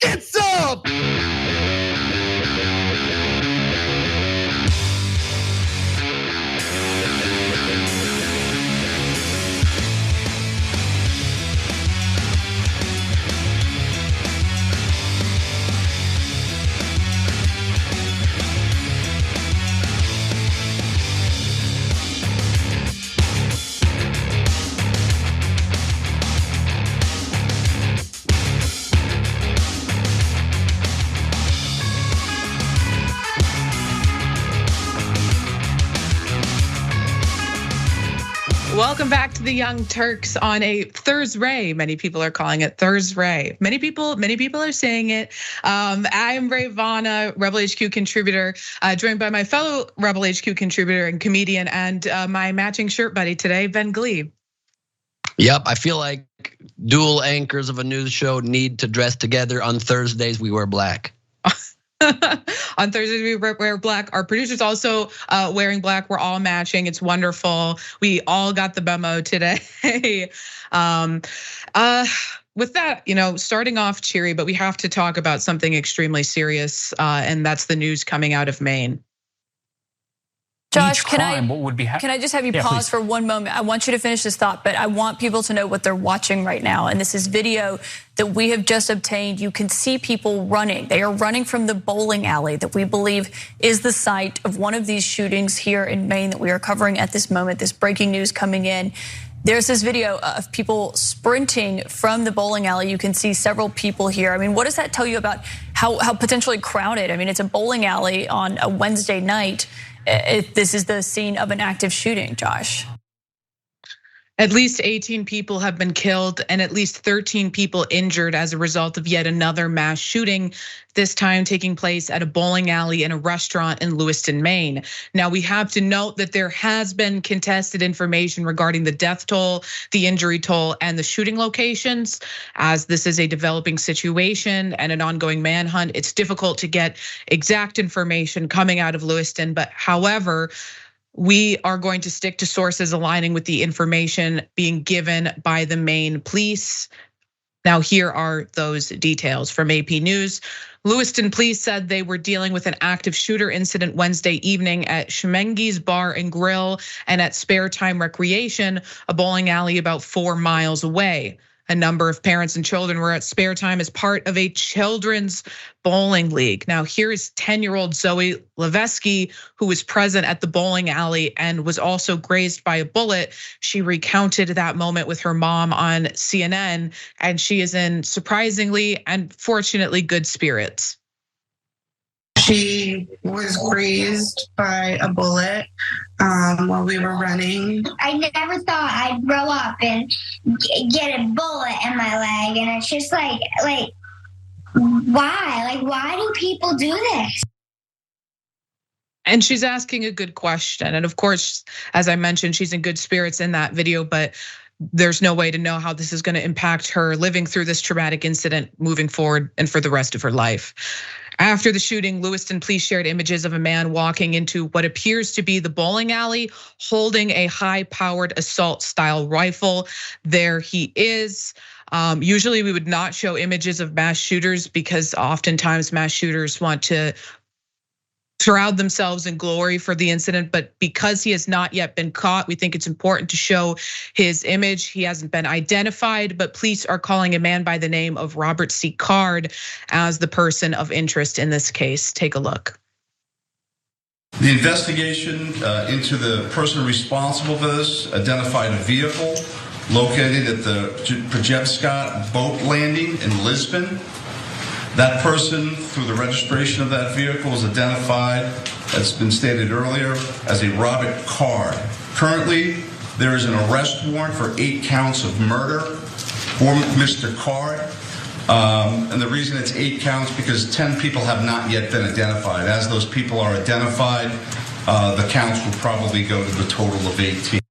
Get some! Welcome back to the Young Turks on a Thursday. Many people are calling it Thursday. Many people are saying it. I am Rayyvana, Rebel HQ contributor, joined by my fellow Rebel HQ contributor and comedian, and my matching shirt buddy today, Ben Gleib. Yep, I feel like dual anchors of a news show need to dress together. On Thursdays, we wear black. On Thursdays we wear black. Our producer's also wearing black. We're all matching. It's wonderful. We all got the memo today. With that, starting off cheery, but we have to talk about something extremely serious, and that's the news coming out of Maine. Josh, can I just have you pause for one moment? I want you to finish this thought, but I want people to know what they're watching right now. And this is video that we have just obtained. You can see people running. They are running from the bowling alley that we believe is the site of one of these shootings here in Maine that we are covering at this moment, this breaking news coming in. There's this video of people sprinting from the bowling alley. You can see several people here. I mean, what does that tell you about how potentially crowded? I mean, it's a bowling alley on a Wednesday night. If this is the scene of an active shooting, Josh. At least 18 people have been killed and at least 13 people injured as a result of yet another mass shooting, this time taking place at a bowling alley in a restaurant in Lewiston, Maine. Now, we have to note that there has been contested information regarding the death toll, the injury toll, and the shooting locations. As this is a developing situation and an ongoing manhunt, it's difficult to get exact information coming out of Lewiston. But however, we are going to stick to sources aligning with the information being given by the Maine police. Now, here are those details from AP News. Lewiston police said they were dealing with an active shooter incident Wednesday evening at Shemengi's Bar and Grill and at Spare Time Recreation, a bowling alley about 4 miles away. A number of parents and children were at Spare Time as part of a children's bowling league. Now, here is 10-year-old Zoe Levesky, who was present at the bowling alley and was also grazed by a bullet. She recounted that moment with her mom on CNN, and she is in surprisingly and fortunately good spirits. She was grazed by a bullet while we were running. I never thought I'd grow up and get a bullet in my leg, and it's just like why? Like, why do people do this? And she's asking a good question. And of course, as I mentioned, she's in good spirits in that video, but there's no way to know how this is going to impact her living through this traumatic incident moving forward and for the rest of her life. After the shooting, Lewiston police shared images of a man walking into what appears to be the bowling alley, holding a high-powered assault-style rifle. There he is. Usually we would not show images of mass shooters because oftentimes mass shooters want to shroud themselves in glory for the incident, but because he has not yet been caught, we think it's important to show his image. He hasn't been identified, but police are calling a man by the name of Robert C. Card as the person of interest in this case. Take a look. The investigation into the person responsible for this identified a vehicle located at the Przewska boat landing in Lisbon. That person, through the registration of that vehicle, is identified, as been stated earlier, as a Robert Card. Currently, there is an arrest warrant for 8 counts of murder for Mr. Card. And the reason it's 8 counts because 10 people have not yet been identified. As those people are identified, the counts will probably go to the total of 18.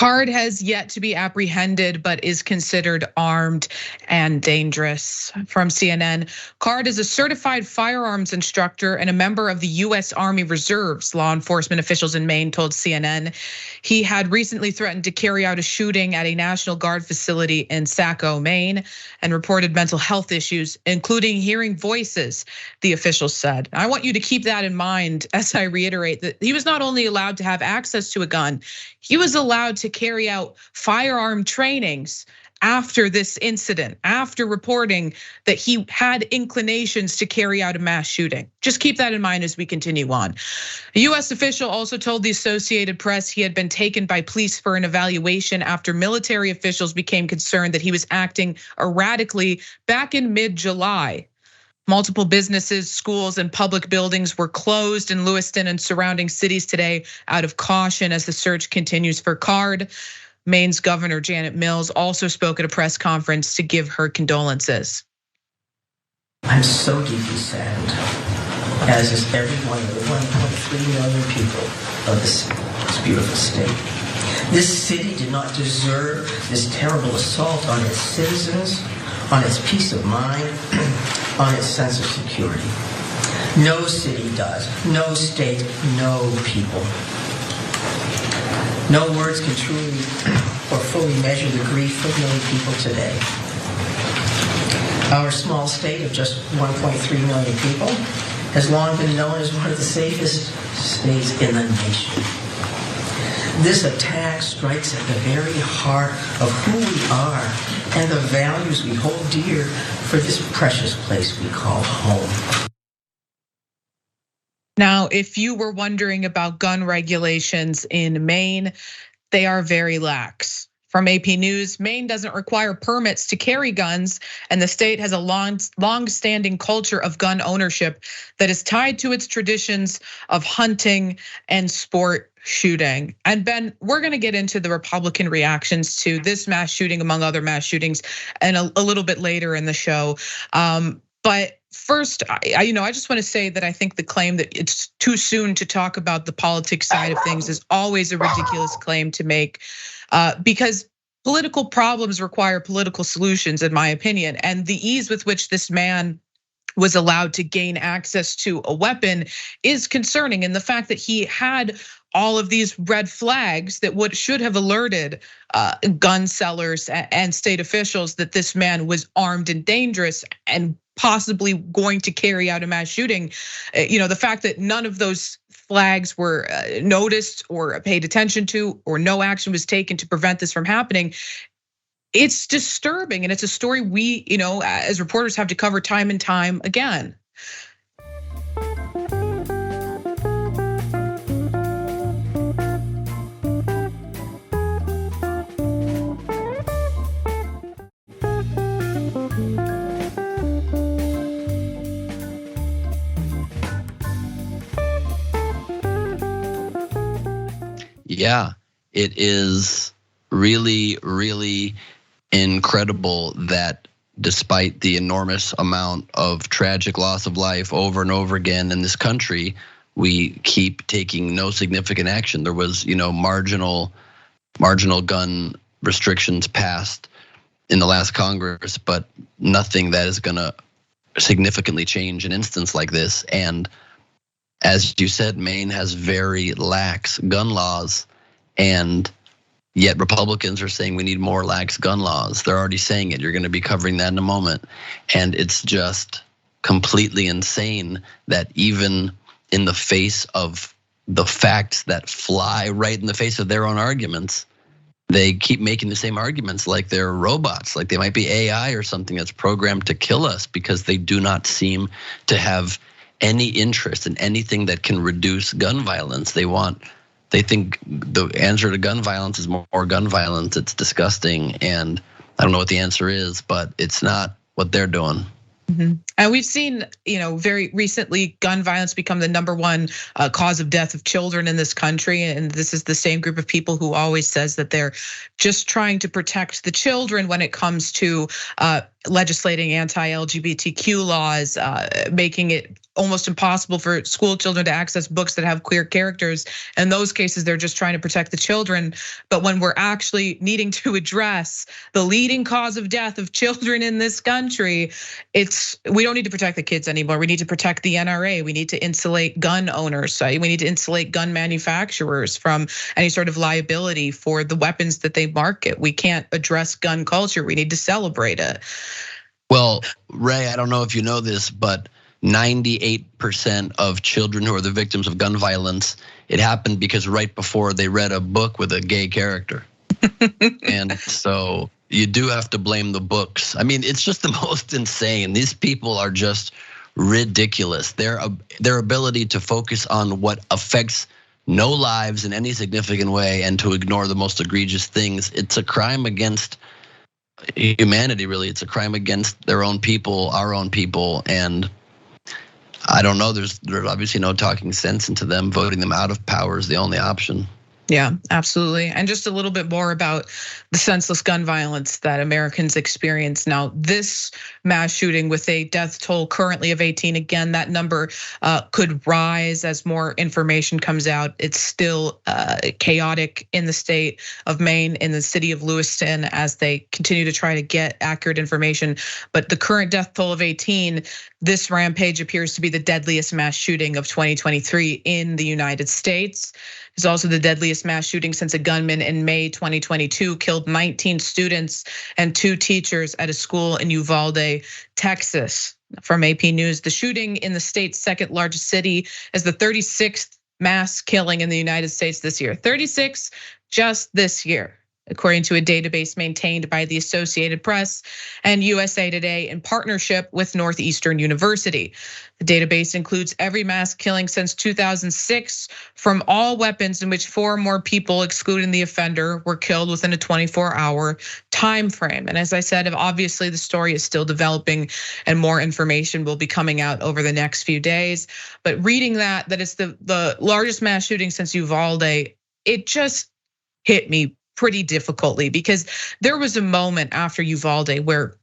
Card has yet to be apprehended, but is considered armed and dangerous. From CNN, Card is a certified firearms instructor and a member of the US Army Reserves, law enforcement officials in Maine told CNN. He had recently threatened to carry out a shooting at a National Guard facility in Saco, Maine, and reported mental health issues, including hearing voices, the officials said. I want you to keep that in mind as I reiterate that he was not only allowed to have access to a gun, he was allowed to carry out firearm trainings after this incident, after reporting that he had inclinations to carry out a mass shooting. Just keep that in mind as we continue on. A US official also told the Associated Press he had been taken by police for an evaluation after military officials became concerned that he was acting erratically back in mid-July. Multiple businesses, schools, and public buildings were closed in Lewiston and surrounding cities today out of caution as the search continues for Card. Maine's Governor Janet Mills also spoke at a press conference to give her condolences. I'm so deeply saddened, as is every one of the 1.3 million people of this beautiful state. This city did not deserve this terrible assault on its citizens, on its peace of mind, on its sense of security. No city does, no state, no people. No words can truly or fully measure the grief of many people today. Our small state of just 1.3 million people has long been known as one of the safest states in the nation. This attack strikes at the very heart of who we are and the values we hold dear for this precious place we call home. Now, if you were wondering about gun regulations in Maine, they are very lax. From AP News, Maine doesn't require permits to carry guns, and the state has a long-standing culture of gun ownership that is tied to its traditions of hunting and sport shooting. And Ben, we're gonna get into the Republican reactions to this mass shooting, among other mass shootings, and a little bit later in the show. But first, I just want to say that I think the claim that it's too soon to talk about the politics side of things is always a ridiculous claim to make, because political problems require political solutions, in my opinion. And the ease with which this man was allowed to gain access to a weapon is concerning. And the fact that he had all of these red flags that should have alerted gun sellers and state officials that this man was armed and dangerous and possibly going to carry out a mass shooting. The fact that none of those flags were noticed or paid attention to, or no action was taken to prevent this from happening, it's disturbing. And it's a story we, as reporters have to cover time and time again. Yeah, it is really, really incredible that despite the enormous amount of tragic loss of life over and over again in this country, we keep taking no significant action. There was, marginal gun restrictions passed in the last Congress, but nothing that is gonna significantly change an instance like this. And as you said, Maine has very lax gun laws, and yet Republicans are saying we need more lax gun laws. They're already saying it. You're gonna be covering that in a moment. And it's just completely insane that even in the face of the facts that fly right in the face of their own arguments, they keep making the same arguments like they're robots, like they might be AI or something that's programmed to kill us, because they do not seem to have any interest in anything that can reduce gun violence. They think the answer to gun violence is more gun violence. It's disgusting, and I don't know what the answer is, but it's not what they're doing. And we've seen, very recently, gun violence become the #1 cause of death of children in this country. And this is the same group of people who always says that they're just trying to protect the children when it comes to legislating anti-LGBTQ laws, making it almost impossible for school children to access books that have queer characters. In those cases, they're just trying to protect the children. But when we're actually needing to address the leading cause of death of children in this country, we don't need to protect the kids anymore. We need to protect the NRA. We need to insulate gun owners. We need to insulate gun manufacturers from any sort of liability for the weapons that they market. We can't address gun culture. We need to celebrate it. Well, Ray, I don't know if you know this, but 98% of children who are the victims of gun violence, it happened because right before they read a book with a gay character. And so you do have to blame the books. I mean, it's just the most insane. These people are just ridiculous. Their ability to focus on what affects no lives in any significant way and to ignore the most egregious things. It's a crime against humanity, really. It's a crime against their own people, our own people, and I don't know, there's obviously no talking sense into them. Voting them out of power is the only option. Yeah, absolutely. And just a little bit more about the senseless gun violence that Americans experience now. This mass shooting with a death toll currently of 18, again, that number could rise as more information comes out. It's still chaotic in the state of Maine, in the city of Lewiston, as they continue to try to get accurate information. But the current death toll of 18, this rampage appears to be the deadliest mass shooting of 2023 in the United States. It's also the deadliest mass shooting since a gunman in May 2022 killed 19 students and 2 teachers at a school in Uvalde, Texas. From AP News, the shooting in the state's second largest city is the 36th mass killing in the United States this year. 36 just this year, according to a database maintained by the Associated Press and USA Today in partnership with Northeastern University. The database includes every mass killing since 2006 from all weapons in which 4 or more people, excluding the offender, were killed within a 24-hour time frame. And as I said, obviously the story is still developing and more information will be coming out over the next few days. But reading that it's the largest mass shooting since Uvalde, it just hit me pretty difficultly, because there was a moment after Uvalde where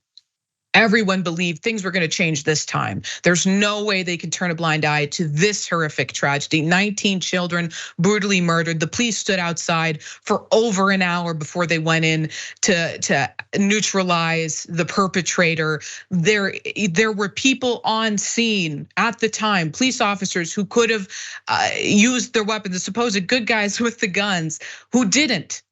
everyone believed things were going to change this time. There's no way they could turn a blind eye to this horrific tragedy. 19 children brutally murdered. The police stood outside for over an hour before they went in to neutralize the perpetrator. There were people on scene at the time, police officers who could have used their weapons, the supposed good guys with the guns, who didn't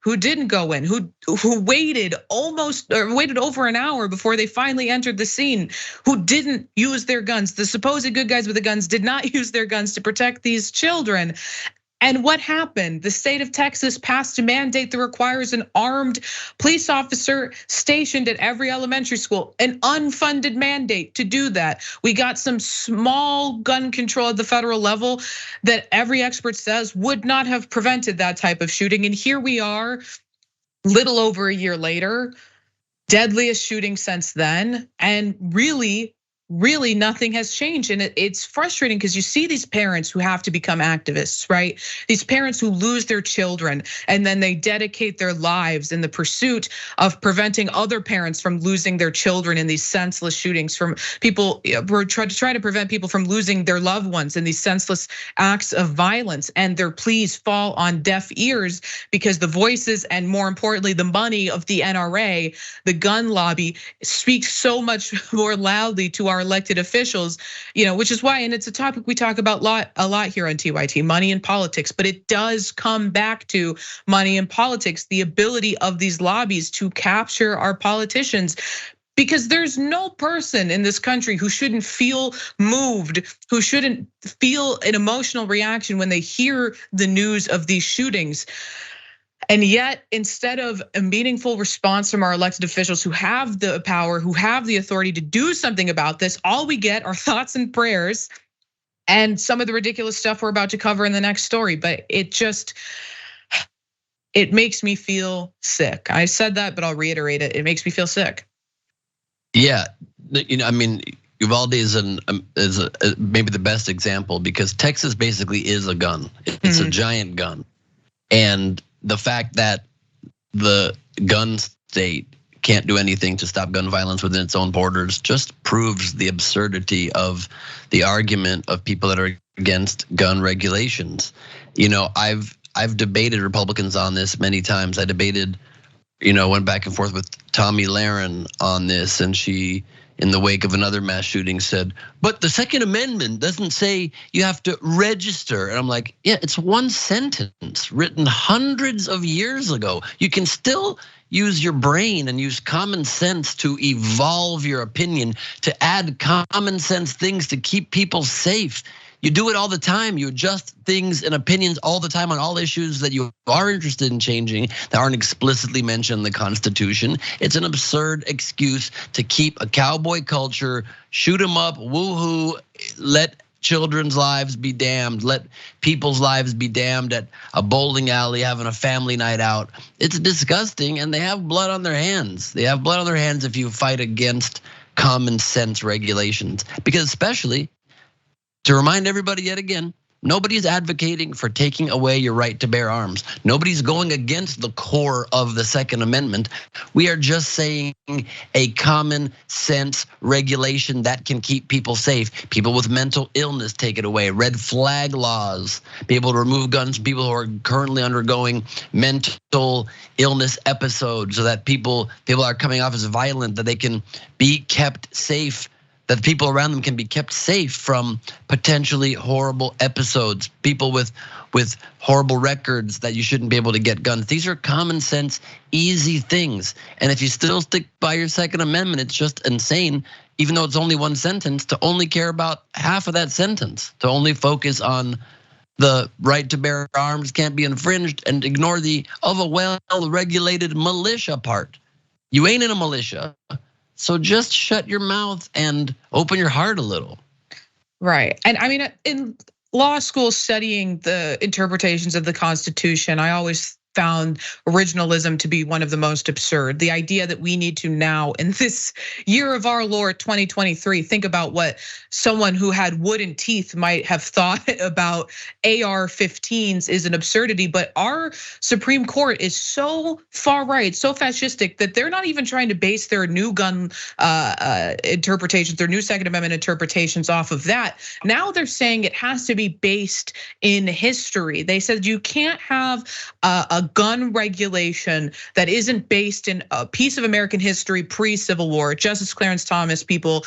go in, who waited waited over an hour before they finally entered the scene, who didn't use their guns. The supposed good guys with the guns did not use their guns to protect these children. And what happened? The state of Texas passed a mandate that requires an armed police officer stationed at every elementary school, an unfunded mandate to do that. We got some small gun control at the federal level that every expert says would not have prevented that type of shooting. And here we are, little over a year later, deadliest shooting since then, and really nothing has changed. And it's frustrating because you see these parents who have to become activists, right? These parents who lose their children and then they dedicate their lives in the pursuit of preventing other parents from losing their children in these senseless shootings, from people who try to prevent people from losing their loved ones in these senseless acts of violence. And their pleas fall on deaf ears because the voices and, more importantly, the money of the NRA, the gun lobby, speaks so much more loudly to our elected officials, which is why, and it's a topic we talk about a lot here on TYT, money in politics, but it does come back to money in politics, the ability of these lobbies to capture our politicians. Because there's no person in this country who shouldn't feel moved, who shouldn't feel an emotional reaction when they hear the news of these shootings. And yet, instead of a meaningful response from our elected officials who have the power, who have the authority to do something about this, all we get are thoughts and prayers and some of the ridiculous stuff we're about to cover in the next story. But it makes me feel sick. I said that, but I'll reiterate it. It makes me feel sick. Yeah, I mean, Uvalde is maybe the best example, because Texas basically is a gun. It's a giant gun. And the fact that the gun state can't do anything to stop gun violence within its own borders just proves the absurdity of the argument of people that are against gun regulations. I've debated Republicans on this many times. I debated, went back and forth with Tomi Lahren on this, and she, in the wake of another mass shooting, said, but the Second Amendment doesn't say you have to register. And I'm like, yeah, it's one sentence written hundreds of years ago. You can still use your brain and use common sense to evolve your opinion, to add common sense things to keep people safe. You do it all the time. You adjust things and opinions all the time on all issues that you are interested in changing that aren't explicitly mentioned in the Constitution. It's an absurd excuse to keep a cowboy culture, shoot 'em up, woohoo, let children's lives be damned, let people's lives be damned at a bowling alley having a family night out. It's disgusting, and they have blood on their hands. They have blood on their hands if you fight against common sense regulations, because especially, to remind everybody yet again, nobody's advocating for taking away your right to bear arms. Nobody's going against the core of the Second Amendment. We are just saying a common sense regulation that can keep people safe. People with mental illness, take it away. Red flag laws, be able to remove guns from people who are currently undergoing mental illness episodes, so that people are coming off as violent, that they can be kept safe, that the people around them can be kept safe from potentially horrible episodes, people with horrible records that you shouldn't be able to get guns. These are common sense, easy things. And if you still stick by your Second Amendment, it's just insane, even though it's only one sentence, to only care about half of that sentence, to only focus on the right to bear arms can't be infringed and ignore the of a well-regulated militia part. You ain't in a militia. So just shut your mouth and open your heart a little. Right, and I mean, in law school studying the interpretations of the Constitution, I always found originalism to be one of the most absurd. The idea that we need to now, in this year of our Lord 2023, think about what someone who had wooden teeth might have thought about AR-15s is an absurdity. But our Supreme Court is so far right, so fascistic, that they're not even trying to base their new gun interpretations, their new Second Amendment interpretations off of that. Now they're saying it has to be based in history. They said you can't have a gun regulation that isn't based in a piece of American history pre-Civil War. Justice Clarence Thomas, people,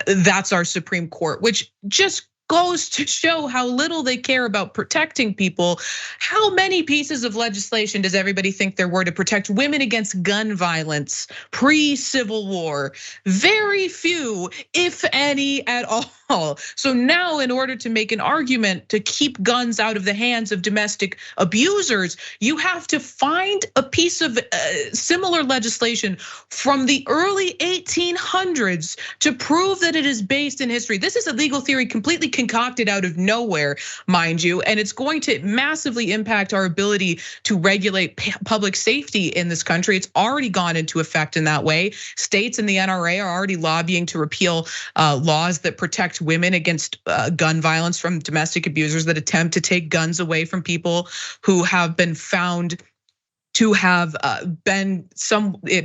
that's our Supreme Court, which just goes to show how little they care about protecting people. How many pieces of legislation does everybody think there were to protect women against gun violence pre-Civil War? Very few, if any at all. So now, in order to make an argument to keep guns out of the hands of domestic abusers, you have to find a piece of similar legislation from the early 1800s to prove that it is based in history. This is a legal theory completely concocted out of nowhere, mind you, and it's going to massively impact our ability to regulate public safety in this country. It's already gone into effect in that way. States and the NRA are already lobbying to repeal laws that protect women against gun violence from domestic abusers that attempt to take guns away from people who have been found to have been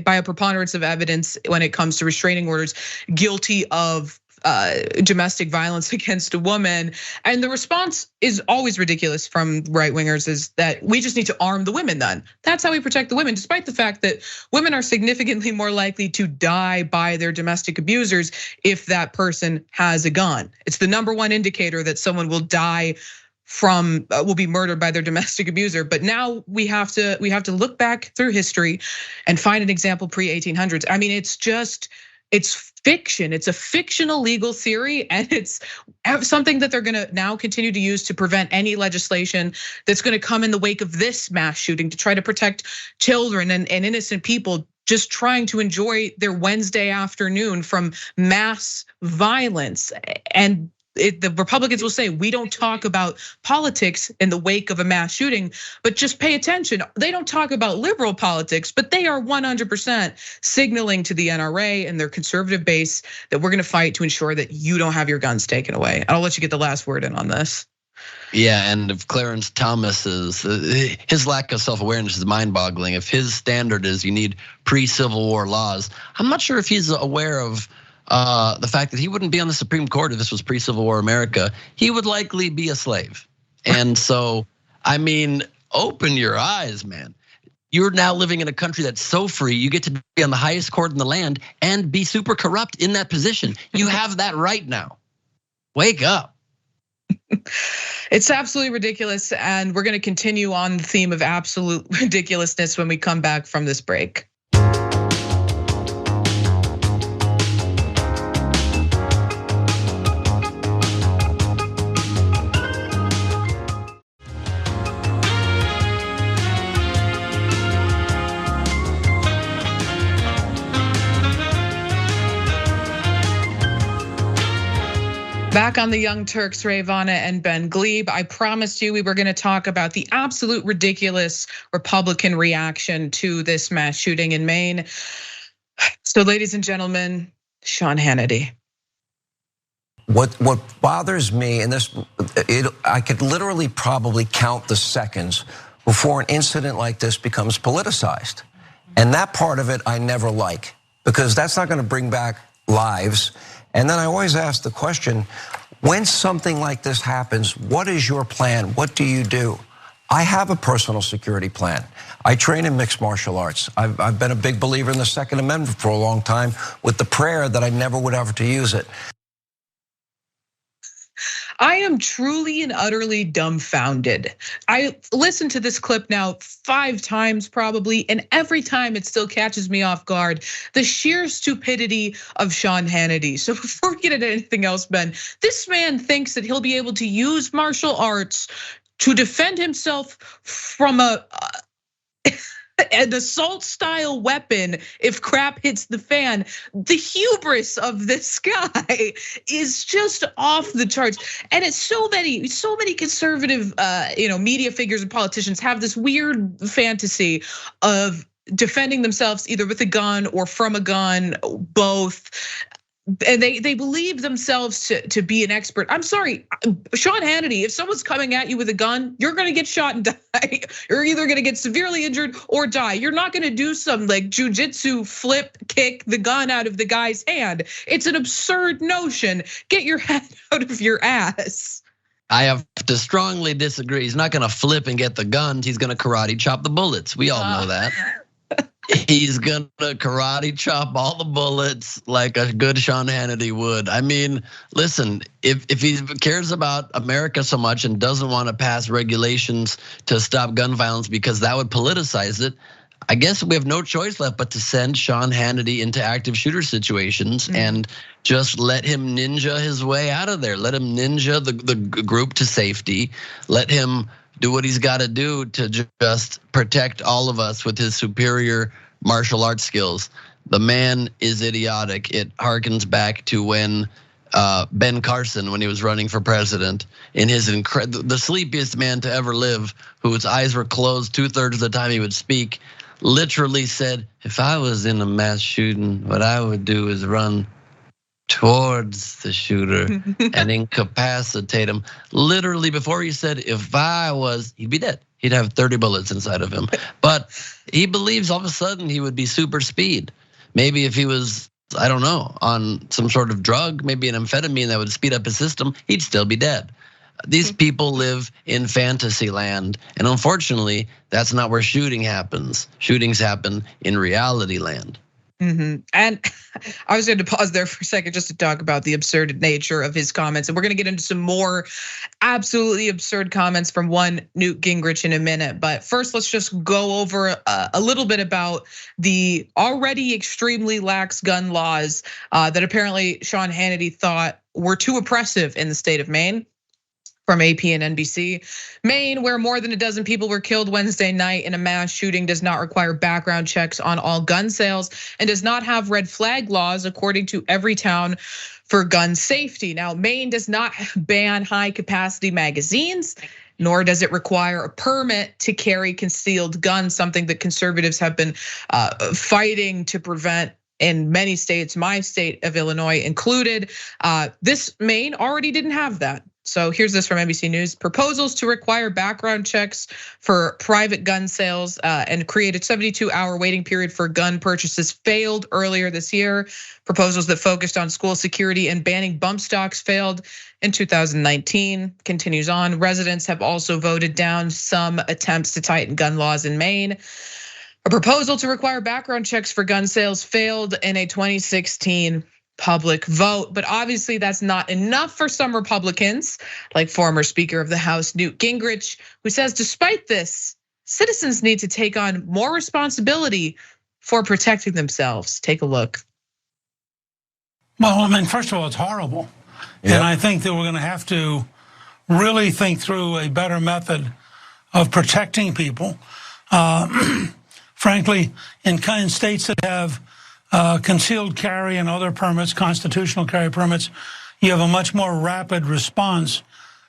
by a preponderance of evidence when it comes to restraining orders, guilty of domestic violence against a woman. And the response is always ridiculous from right wingers, is that we just need to arm the women then. That's how we protect the women, despite the fact that women are significantly more likely to die by their domestic abusers if that person has a gun. It's the #1 indicator that someone will die from, will be murdered by their domestic abuser. But now we have to look back through history and find an example pre-1800s. I mean, it's fiction. It's a fictional legal theory, and it's something that they're gonna now continue to use to prevent any legislation that's gonna come in the wake of this mass shooting to try to protect children and innocent people just trying to enjoy their Wednesday afternoon from mass violence. And the Republicans will say, we don't talk about politics in the wake of a mass shooting, but just pay attention. They don't talk about liberal politics, but they are 100% signaling to the NRA and their conservative base that we're gonna fight to ensure that you don't have your guns taken away. I'll let you get the last word in on this. Yeah, and if Clarence Thomas his lack of self-awareness is mind-boggling. If his standard is you need pre-Civil War laws, I'm not sure if he's aware of the fact that he wouldn't be on the Supreme Court if this was pre-Civil War America. He would likely be a slave. And so, I mean, open your eyes, man. You're now living in a country that's so free, you get to be on the highest court in the land and be super corrupt in that position. You have that right now. Wake up. It's absolutely ridiculous, and we're going to continue on the theme of absolute ridiculousness when we come back from this break. Back on the Young Turks, Rayyvana and Ben Gleib. I promised you we were going to talk about the absolute ridiculous Republican reaction to this mass shooting in Maine. So, ladies and gentlemen, Sean Hannity. What bothers me, and I could literally probably count the seconds before an incident like this becomes politicized. And that part of it I never like, because that's not going to bring back lives. And then I always ask the question, when something like this happens, what is your plan? What do you do? I have a personal security plan. I train in mixed martial arts. I've been a big believer in the Second Amendment for a long time, with the prayer that I never would ever to use it. I am truly and utterly dumbfounded. I listened to this clip now 5 times probably, and every time it still catches me off guard. The sheer stupidity of Sean Hannity. So before we get into anything else, Ben, this man thinks that he'll be able to use martial arts to defend himself from an assault style weapon if crap hits the fan. The hubris of this guy is just off the charts. And it's so many conservative media figures and politicians have this weird fantasy of defending themselves either with a gun or from a gun, both. And they believe themselves to be an expert. I'm sorry, Sean Hannity, if someone's coming at you with a gun, you're gonna get shot and die. You're either gonna get severely injured or die. You're not gonna do some like jujitsu flip kick the gun out of the guy's hand. It's an absurd notion. Get your head out of your ass. I have to strongly disagree. He's not gonna flip and get the guns. He's gonna karate chop the bullets. We all know that. He's gonna karate chop all the bullets like a good Sean Hannity would. I mean, listen, if he cares about America so much and doesn't want to pass regulations to stop gun violence because that would politicize it, I guess we have no choice left but to send Sean Hannity into active shooter situations and just let him ninja his way out of there. Let him ninja the group to safety. Let him do what he's got to do to just protect all of us with his superior martial arts skills. The man is idiotic. It harkens back to when Ben Carson, when he was running for president, in his the sleepiest man to ever live, whose eyes were closed 2/3 of the time he would speak, literally said, if I was in a mass shooting, what I would do is run towards the shooter and incapacitate him. Literally, before he said, if I was, he'd be dead. He'd have 30 bullets inside of him. But he believes all of a sudden he would be super speed. Maybe if he was, I don't know, on some sort of drug, maybe an amphetamine that would speed up his system, he'd still be dead. These people live in fantasy land. And unfortunately, that's not where shooting happens. Shootings happen in reality land. And I was going to pause there for a second just to talk about the absurd nature of his comments. And we're going to get into some more absolutely absurd comments from one Newt Gingrich in a minute. But first, let's just go over a little bit about the already extremely lax gun laws that apparently Sean Hannity thought were too oppressive in the state of Maine. From AP and NBC. Maine, where more than a dozen people were killed Wednesday night in a mass shooting, does not require background checks on all gun sales and does not have red flag laws, according to Everytown for gun safety. Now, Maine does not ban high capacity magazines, nor does it require a permit to carry concealed guns, something that conservatives have been fighting to prevent in many states, my state of Illinois included. This Maine already didn't have that. So here's this from NBC News. Proposals to require background checks for private gun sales and create a 72-hour waiting period for gun purchases failed earlier this year. Proposals that focused on school security and banning bump stocks failed in 2019. Continues on. Residents have also voted down some attempts to tighten gun laws in Maine. A proposal to require background checks for gun sales failed in a 2016 public vote, but obviously that's not enough for some Republicans, like former Speaker of the House Newt Gingrich, who says despite this, citizens need to take on more responsibility for protecting themselves. Take a look. Well, I mean, first of all, it's horrible. Yep. And I think that we're gonna have to really think through a better method of protecting people. Frankly, in states that have concealed carry and other permits, constitutional carry permits, you have a much more rapid response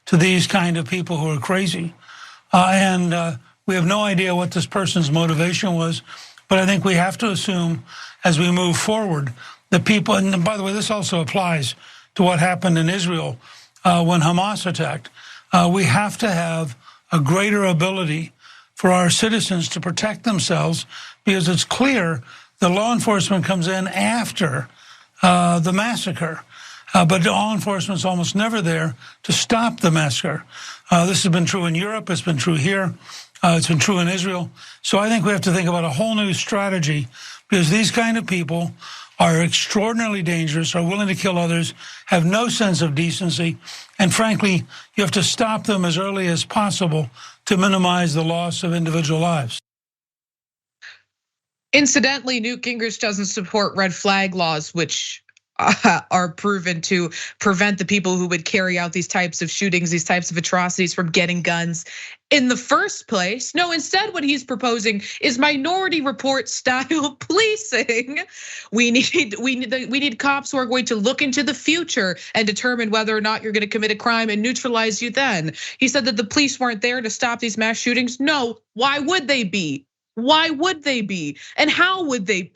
to these kind of people who are crazy. And we have no idea what this person's motivation was, but I think we have to assume as we move forward that people, and by the way, this also applies to what happened in Israel when Hamas attacked. We have to have a greater ability for our citizens to protect themselves, because it's clear the law enforcement comes in after the massacre, but law enforcement's almost never there to stop the massacre. This has been true in Europe, it's been true here, it's been true in Israel. So I think we have to think about a whole new strategy, because these kind of people are extraordinarily dangerous, are willing to kill others, have no sense of decency, and frankly, you have to stop them as early as possible to minimize the loss of individual lives. Incidentally, Newt Gingrich doesn't support red flag laws, which are proven to prevent the people who would carry out these types of shootings, these types of atrocities from getting guns in the first place. No, instead what he's proposing is Minority Report style policing. We need cops who are going to look into the future and determine whether or not you're going to commit a crime and neutralize you then. He said that the police weren't there to stop these mass shootings. No, why would they be? Why would they be? And how would they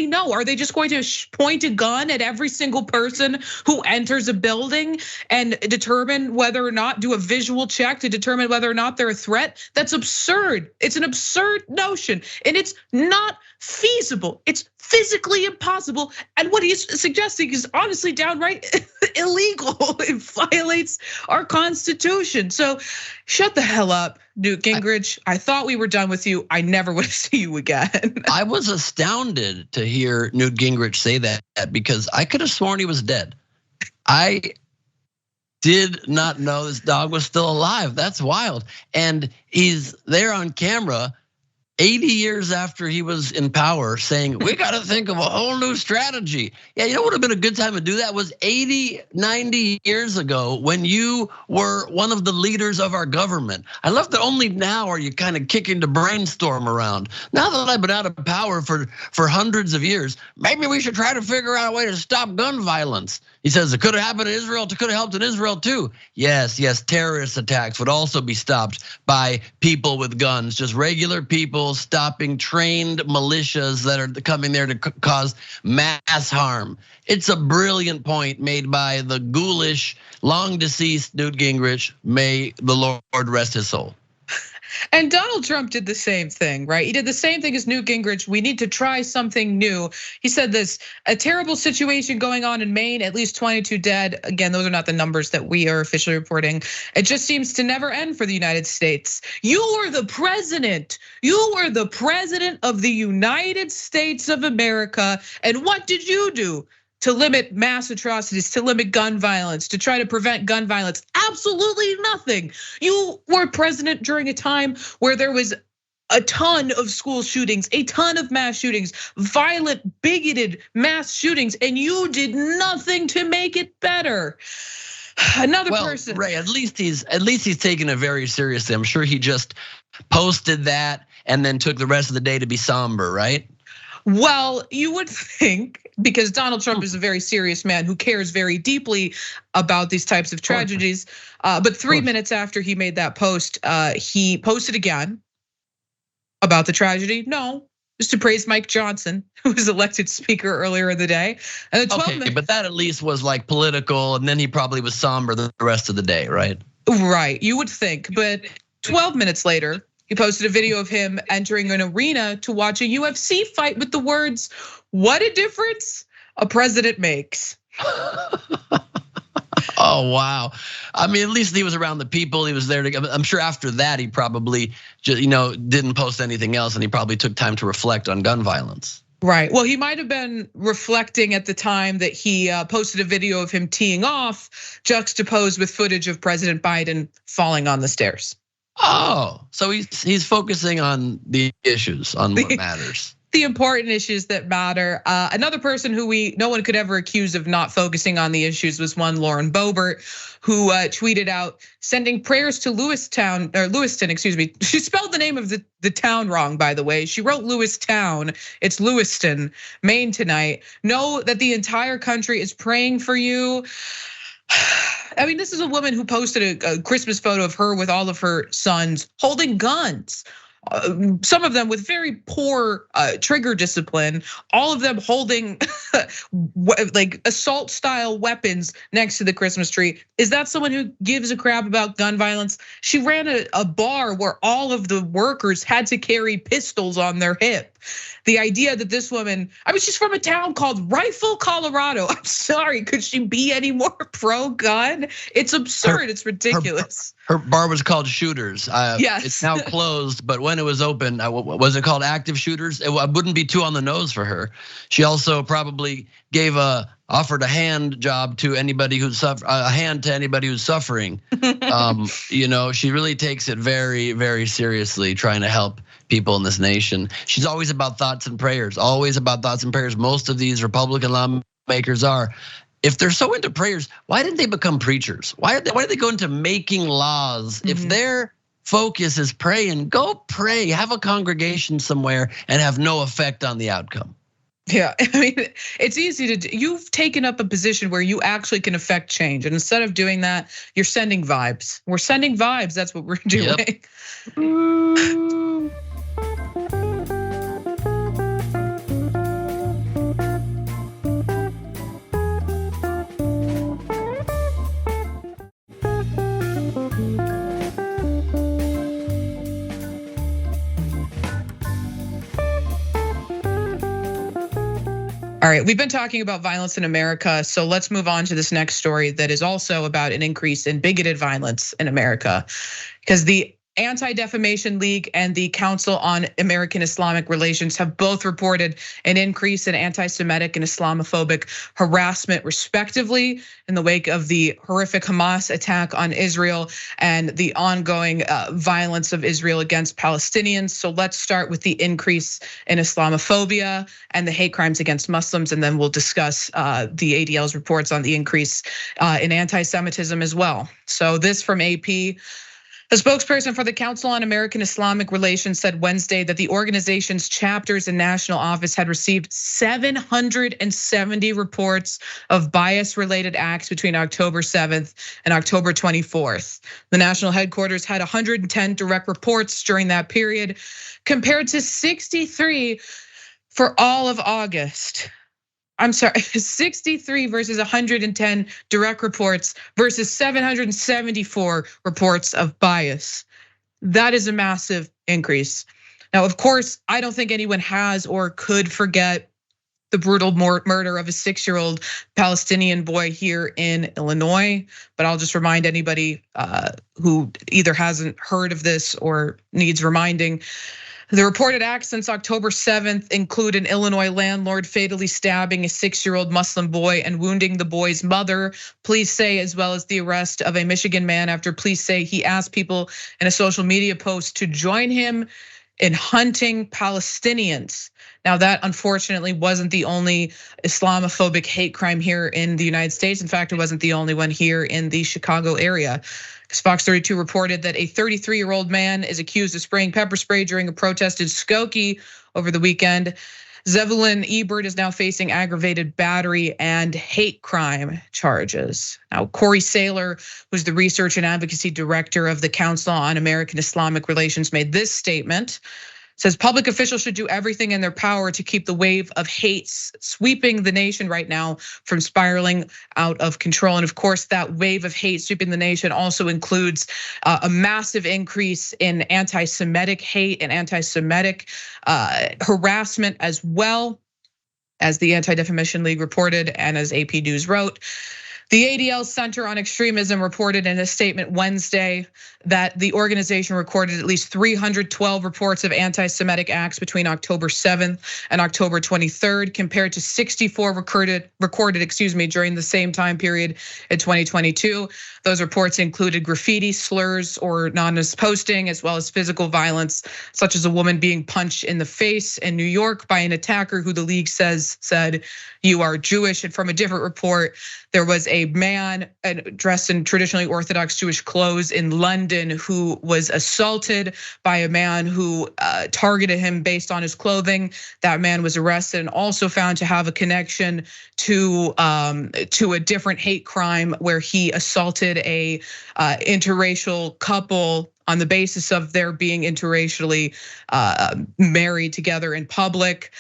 know? Are they just going to point a gun at every single person who enters a building and determine whether or not, do a visual check to determine whether or not they're a threat? That's absurd. It's an absurd notion, and it's not feasible. It's physically impossible. And what he's suggesting is honestly downright illegal. It violates our Constitution. So shut the hell up, Newt Gingrich. I thought we were done with you. I never would see you again. I was astounded to hear Newt Gingrich say that, because I could have sworn he was dead. I did not know this dog was still alive. That's wild. And he's there on camera 80 years after he was in power saying, we got to think of a whole new strategy. Yeah, you know what would have been a good time to do that was 80, 90 years ago when you were one of the leaders of our government. I love that only now are you kind of kicking the brainstorm around. Now that I've been out of power for hundreds of years, maybe we should try to figure out a way to stop gun violence. He says it could have happened in Israel, it could have helped in Israel too. Yes, terrorist attacks would also be stopped by people with guns, just regular people stopping trained militias that are coming there to cause mass harm. It's a brilliant point made by the ghoulish, long deceased Newt Gingrich. May the Lord rest his soul. And Donald Trump did the same thing, right? He did the same thing as Newt Gingrich. We need to try something new. He said this, a terrible situation going on in Maine, at least 22 dead. Again, those are not the numbers that we are officially reporting. It just seems to never end for the United States. You are the president. You are the president of the United States of America. And what did you do to limit mass atrocities, to limit gun violence, to try to prevent gun violence? Absolutely nothing. You were president during a time where there was a ton of school shootings, a ton of mass shootings, violent, bigoted mass shootings, and you did nothing to make it better. Another person. Ray, at least he's taking it very seriously. I'm sure he just posted that and then took the rest of the day to be somber, right? Well, you would think, because Donald Trump is a very serious man who cares very deeply about these types of tragedies. But 3 minutes after he made that post, he posted again about the tragedy. No, just to praise Mike Johnson, who was elected speaker earlier in the day. And okay, but that at least was like political, and then he probably was somber the rest of the day, right? Right, you would think, but 12 minutes later, he posted a video of him entering an arena to watch a UFC fight with the words, "What a difference a president makes." Oh, wow. I mean, at least he was around the people. He was there to, I'm sure after that, he probably just, didn't post anything else, and he probably took time to reflect on gun violence. Right. Well, he might have been reflecting at the time that he posted a video of him teeing off, juxtaposed with footage of President Biden falling on the stairs. Oh, so he's focusing on the issues, on what matters. The important issues that matter. Another person who no one could ever accuse of not focusing on the issues was one Lauren Boebert, who tweeted out, sending prayers to Lewiston, excuse me. She spelled the name of the town wrong, by the way. She wrote Lewistown. It's Lewiston, Maine tonight. Know that the entire country is praying for you. I mean, this is a woman who posted a Christmas photo of her with all of her sons holding guns. Some of them with very poor trigger discipline, all of them holding like assault style weapons next to the Christmas tree. Is that someone who gives a crap about gun violence? She ran a bar where all of the workers had to carry pistols on their hip. The idea that this woman, I mean, she's from a town called Rifle, Colorado. I'm sorry, could she be any more pro-gun? It's absurd, it's ridiculous. Her bar was called Shooters. Yes. It's now closed, but when it was open, was it called Active Shooters? It wouldn't be too on the nose for her. She also probably offered a hand job to anybody who's a hand to anybody who's suffering. She really takes it very, very seriously, trying to help people in this nation. She's always about thoughts and prayers, always about thoughts and prayers. Most of these Republican lawmakers are. If they're so into prayers, why didn't they become preachers? Why did they go into making laws? If their focus is praying, go pray, have a congregation somewhere and have no effect on the outcome. Yeah, I mean, it's easy to do. You've taken up a position where you actually can affect change. And instead of doing that, you're sending vibes. We're sending vibes, that's what we're doing. Yep. All right, we've been talking about violence in America, so let's move on to this next story that is also about an increase in bigoted violence in America. Because the Anti-Defamation League and the Council on American Islamic Relations have both reported an increase in anti-Semitic and Islamophobic harassment, respectively, in the wake of the horrific Hamas attack on Israel and the ongoing violence of Israel against Palestinians. So let's start with the increase in Islamophobia and the hate crimes against Muslims, and then we'll discuss the ADL's reports on the increase in anti-Semitism as well. So this from AP. A spokesperson for the Council on American Islamic Relations said Wednesday that the organization's chapters and national office had received 770 reports of bias-related acts between October 7th and October 24th. The national headquarters had 110 direct reports during that period, compared to 63 for all of August. I'm sorry, 63 versus 110 direct reports versus 774 reports of bias. That is a massive increase. Now, of course, I don't think anyone has or could forget the brutal murder of a 6-year-old Palestinian boy here in Illinois. But I'll just remind anybody who either hasn't heard of this or needs reminding. The reported acts since October 7th include an Illinois landlord fatally stabbing a 6-year-old Muslim boy and wounding the boy's mother, police say, as well as the arrest of a Michigan man after police say he asked people in a social media post to join him in hunting Palestinians. Now that unfortunately wasn't the only Islamophobic hate crime here in the United States. In fact, it wasn't the only one here in the Chicago area. Fox 32 reported that a 33-year-old man is accused of spraying pepper spray during a protest in Skokie over the weekend. Zevulun Ebert is now facing aggravated battery and hate crime charges. Now, Corey Saylor, who's the research and advocacy director of the Council on American Islamic Relations, made this statement, says public officials should do everything in their power to keep the wave of hate sweeping the nation right now from spiraling out of control. And of course, that wave of hate sweeping the nation also includes a massive increase in anti-Semitic hate and anti-Semitic harassment, as well as the Anti-Defamation League reported and as AP News wrote. The ADL Center on Extremism reported in a statement Wednesday that the organization recorded at least 312 reports of anti-Semitic acts between October 7th and October 23rd, compared to 64 recorded, during the same time period in 2022. Those reports included graffiti, slurs, or anonymous posting, as well as physical violence, such as a woman being punched in the face in New York by an attacker who the league said, "You are Jewish." And from a different report, there was a man dressed in traditionally Orthodox Jewish clothes in London who was assaulted by a man who targeted him based on his clothing. That man was arrested and also found to have a connection to a different hate crime where he assaulted a interracial couple on the basis of their being interracially married together in public.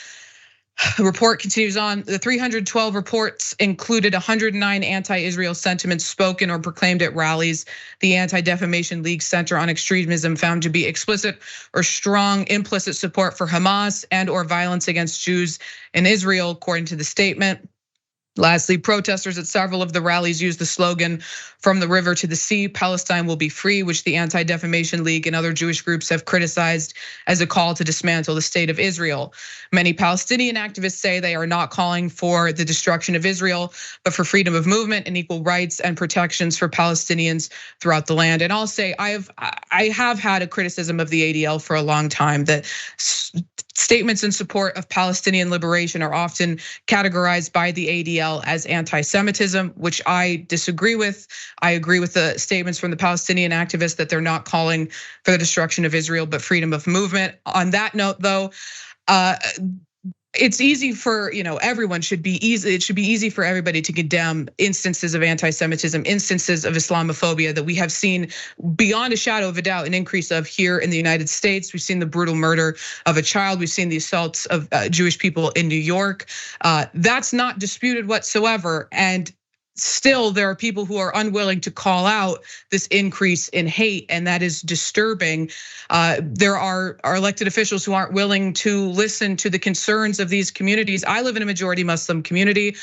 The report continues on. The 312 reports included 109 anti-Israel sentiments spoken or proclaimed at rallies. The Anti-Defamation League Center on Extremism found to be explicit or strong implicit support for Hamas and or violence against Jews in Israel, according to the statement. Lastly, protesters at several of the rallies used the slogan, "From the river to the sea, Palestine will be free," which the Anti-Defamation League and other Jewish groups have criticized as a call to dismantle the state of Israel. Many Palestinian activists say they are not calling for the destruction of Israel, but for freedom of movement and equal rights and protections for Palestinians throughout the land. And I'll say I have had a criticism of the ADL for a long time, that statements in support of Palestinian liberation are often categorized by the ADL as anti-Semitism, which I disagree with. I agree with the statements from the Palestinian activists that they're not calling for the destruction of Israel, but freedom of movement. On that note, though, it's easy for, everyone should be easy. It should be easy for everybody to condemn instances of anti-Semitism, instances of Islamophobia that we have seen beyond a shadow of a doubt an increase of here in the United States. We've seen the brutal murder of a child. We've seen the assaults of Jewish people in New York. That's not disputed whatsoever. And still, there are people who are unwilling to call out this increase in hate, and that is disturbing. There are elected officials who aren't willing to listen to the concerns of these communities. I live in a majority Muslim community,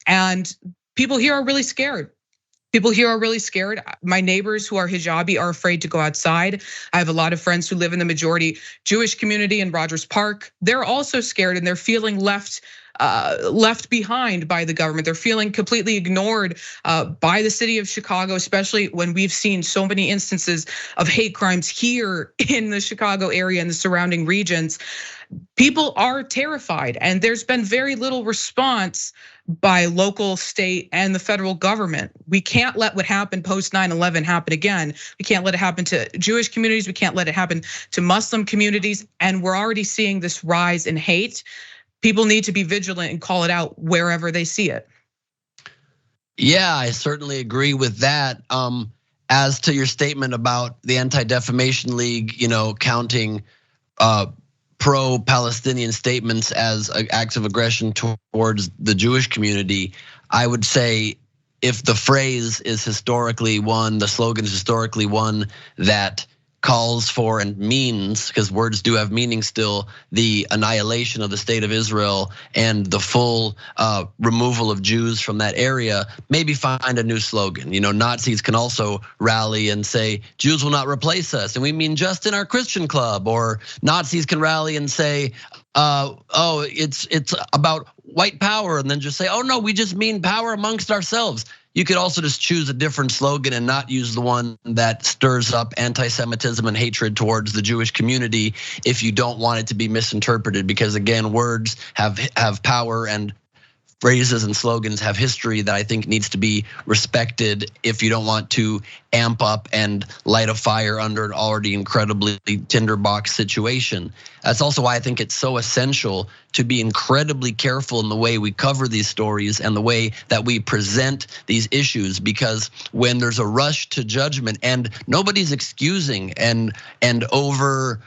and people here are really scared. People here are really scared. My neighbors who are hijabi are afraid to go outside. I have a lot of friends who live in the majority Jewish community in Rogers Park. They're also scared, and they're feeling left behind by the government. They're feeling completely ignored by the city of Chicago, especially when we've seen so many instances of hate crimes here in the Chicago area and the surrounding regions. People are terrified, and there's been very little response by local, state, and the federal government. We can't let what happened post 9/11 happen again. We can't let it happen to Jewish communities. We can't let it happen to Muslim communities. And we're already seeing this rise in hate. People need to be vigilant and call it out wherever they see it. Yeah, I certainly agree with that. As to your statement about the Anti-Defamation League, counting pro-Palestinian statements as acts of aggression towards the Jewish community, I would say if the phrase is historically one, the slogan is historically one that calls for and means, because words do have meaning still, the annihilation of the state of Israel and the full removal of Jews from that area, maybe find a new slogan. Nazis can also rally and say, Jews will not replace us, and we mean just in our Christian club. Or Nazis can rally and say, it's about white power, and then just say, oh no, we just mean power amongst ourselves. You could also just choose a different slogan and not use the one that stirs up anti-Semitism and hatred towards the Jewish community if you don't want it to be misinterpreted. Because again, words have power, and phrases and slogans have history that I think needs to be respected if you don't want to amp up and light a fire under an already incredibly tinderbox situation. That's also why I think it's so essential to be incredibly careful in the way we cover these stories and the way that we present these issues, because when there's a rush to judgment, and nobody's excusing and over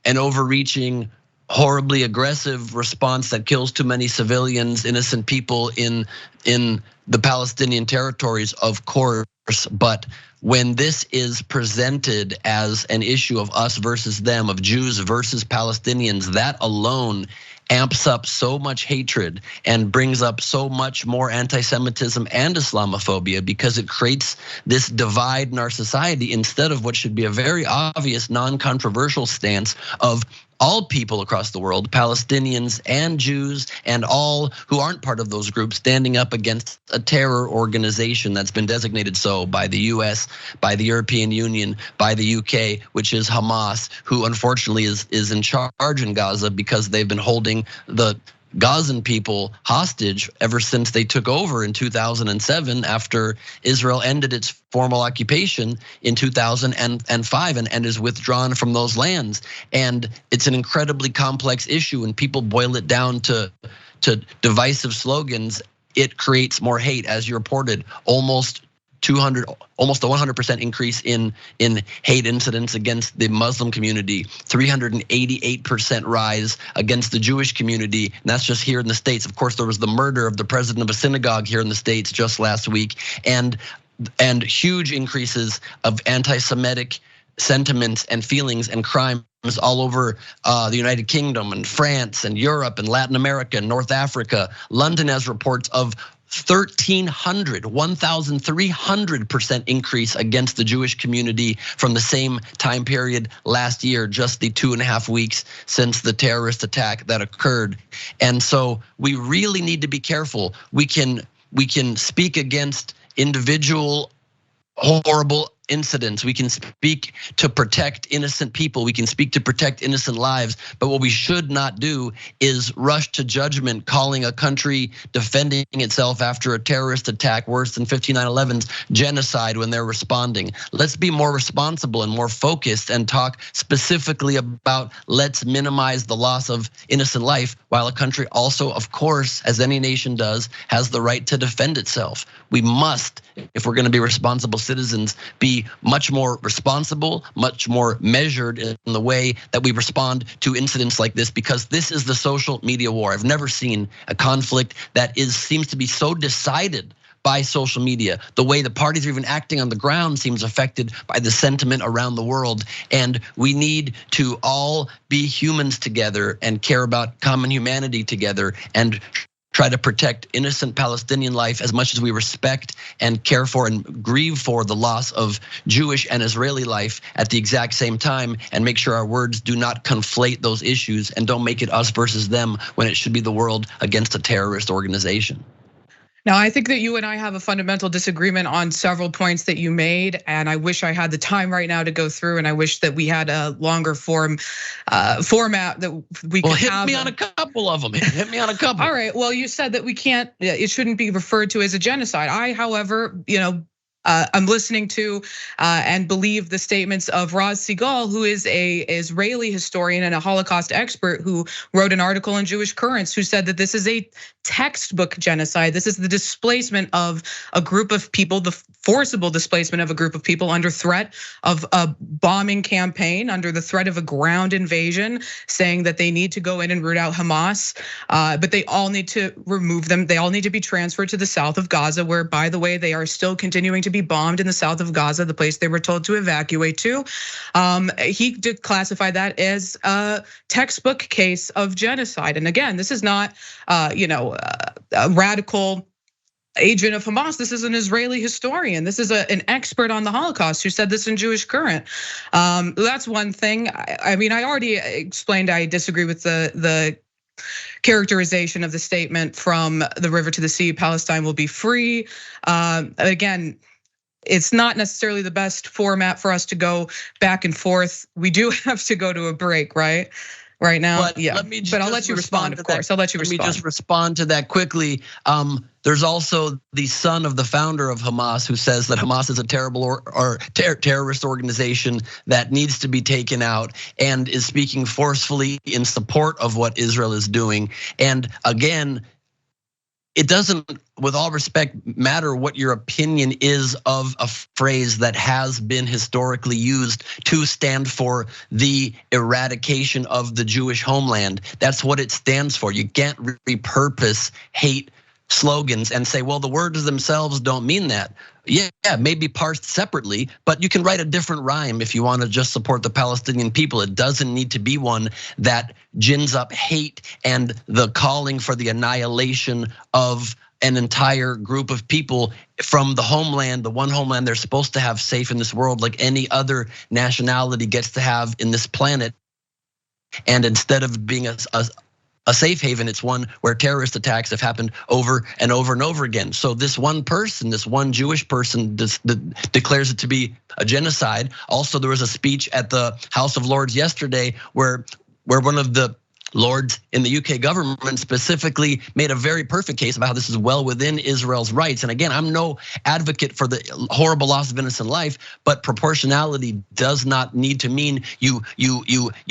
an overreaching, horribly aggressive response that kills too many civilians, innocent people in the Palestinian territories, of course. But when this is presented as an issue of us versus them, of Jews versus Palestinians, that alone amps up so much hatred and brings up so much more anti-Semitism and Islamophobia, because it creates this divide in our society instead of what should be a very obvious, non-controversial stance of all people across the world, Palestinians and Jews and all who aren't part of those groups, standing up against a terror organization that's been designated so by the US, by the European Union, by the UK, which is Hamas, who unfortunately is in charge in Gaza because they've been holding the Gazan people hostage ever since they took over in 2007 after Israel ended its formal occupation in 2005 and is withdrawn from those lands. And it's an incredibly complex issue, and people boil it down to divisive slogans. It creates more hate, as you reported, almost a 100% increase in hate incidents against the Muslim community, 388% rise against the Jewish community, and that's just here in the States. Of course, there was the murder of the president of a synagogue here in the States just last week, and huge increases of anti-Semitic sentiments and feelings and crimes all over the United Kingdom and France and Europe and Latin America and North Africa. London has reports of 1,300% increase against the Jewish community from the same time period last year, just the 2.5 weeks since the terrorist attack that occurred. And so we really need to be careful. We can speak against individual horrible incidents. We can speak to protect innocent people. We can speak to protect innocent lives. But what we should not do is rush to judgment, calling a country defending itself after a terrorist attack worse than 59/11's genocide when they're responding. Let's be more responsible and more focused and talk specifically about let's minimize the loss of innocent life, while a country also, of course, as any nation does, has the right to defend itself. We must, if we're going to be responsible citizens, be much more responsible, much more measured in the way that we respond to incidents like this, because this is the social media war. I've never seen a conflict that seems to be so decided by social media. The way the parties are even acting on the ground seems affected by the sentiment around the world. And we need to all be humans together and care about common humanity together and try to protect innocent Palestinian life as much as we respect and care for and grieve for the loss of Jewish and Israeli life at the exact same time, and make sure our words do not conflate those issues and don't make it us versus them when it should be the world against a terrorist organization. Now, I think that you and I have a fundamental disagreement on several points that you made, and I wish I had the time right now to go through, and I wish that we had a longer format that we could have. Well, hit me on a couple of them. Hit me on a couple. All right. Well, you said that we can't. It shouldn't be referred to as a genocide. I, however, I'm listening to and believe the statements of Raz Segal, who is a Israeli historian and a Holocaust expert, who wrote an article in Jewish Currents, who said that this is a textbook genocide. This is the displacement of a group of people, the forcible displacement of a group of people under threat of a bombing campaign, under the threat of a ground invasion, saying that they need to go in and root out Hamas, but they all need to remove them. They all need to be transferred to the south of Gaza, where, by the way, they are still continuing to be bombed in the south of Gaza, the place they were told to evacuate to. He did classify that as a textbook case of genocide. And again, this is not, a radical agent of Hamas. This is an Israeli historian. This is an expert on the Holocaust who said this in Jewish Current. That's one thing. I mean, I already explained I disagree with the characterization of the statement from the river to the sea, Palestine will be free. Again, it's not necessarily the best format for us to go back and forth. We do have to go to a break, right? Right now, but yeah. But I'll let you respond, of course. I'll let you respond. Let me just respond to that quickly. There's also the son of the founder of Hamas who says that Hamas is a terrible terrorist organization that needs to be taken out, and is speaking forcefully in support of what Israel is doing. And again, it doesn't, with all respect, matter what your opinion is of a phrase that has been historically used to stand for the eradication of the Jewish homeland. That's what it stands for. You can't repurpose hate slogans and say, well, the words themselves don't mean that. Yeah, maybe parsed separately, but you can write a different rhyme if you want to just support the Palestinian people. It doesn't need to be one that gins up hate and the calling for the annihilation of an entire group of people from the homeland, the one homeland they're supposed to have safe in this world, like any other nationality gets to have in this planet. And instead of being a safe haven, it's one where terrorist attacks have happened over and over and over again. So this one person, this one Jewish person declares it to be a genocide. Also, there was a speech at the House of Lords yesterday where one of the lords in the UK government specifically made a very perfect case about how this is well within Israel's rights. And again, I'm no advocate for the horrible loss of innocent life, but proportionality does not need to mean you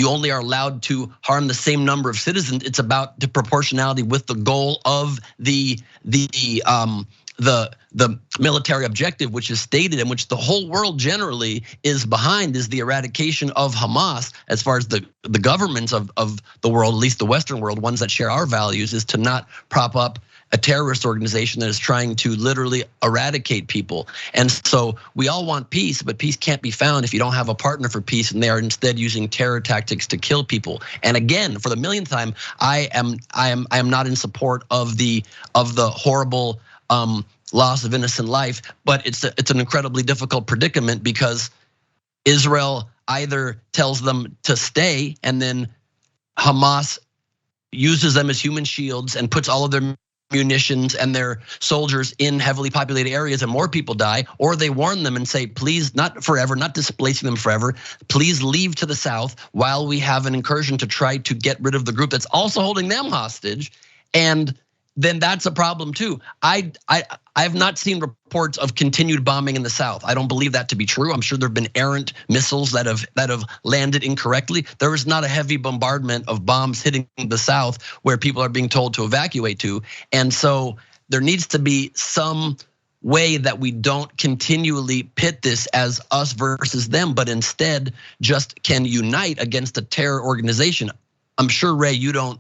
only are allowed to harm the same number of citizens. It's about the proportionality with the goal of the military objective, which is stated and which the whole world generally is behind, is the eradication of Hamas. As far as the governments of the world, at least the Western world, ones that share our values, is to not prop up a terrorist organization that is trying to literally eradicate people. And so we all want peace, but peace can't be found if you don't have a partner for peace, and they are instead using terror tactics to kill people. And again, for the millionth time, I am not in support of the horrible loss of innocent life, but it's an incredibly difficult predicament because Israel either tells them to stay and then Hamas uses them as human shields and puts all of their munitions and their soldiers in heavily populated areas and more people die, or they warn them and say, please, not forever, not displacing them forever, please leave to the south while we have an incursion to try to get rid of the group that's also holding them hostage. And then that's a problem too. I have not seen reports of continued bombing in the south. I don't believe that to be true. I'm sure there have been errant missiles that have landed incorrectly. There is not a heavy bombardment of bombs hitting the south where people are being told to evacuate to. And so there needs to be some way that we don't continually pit this as us versus them, but instead just can unite against a terror organization. I'm sure, Ray, you don't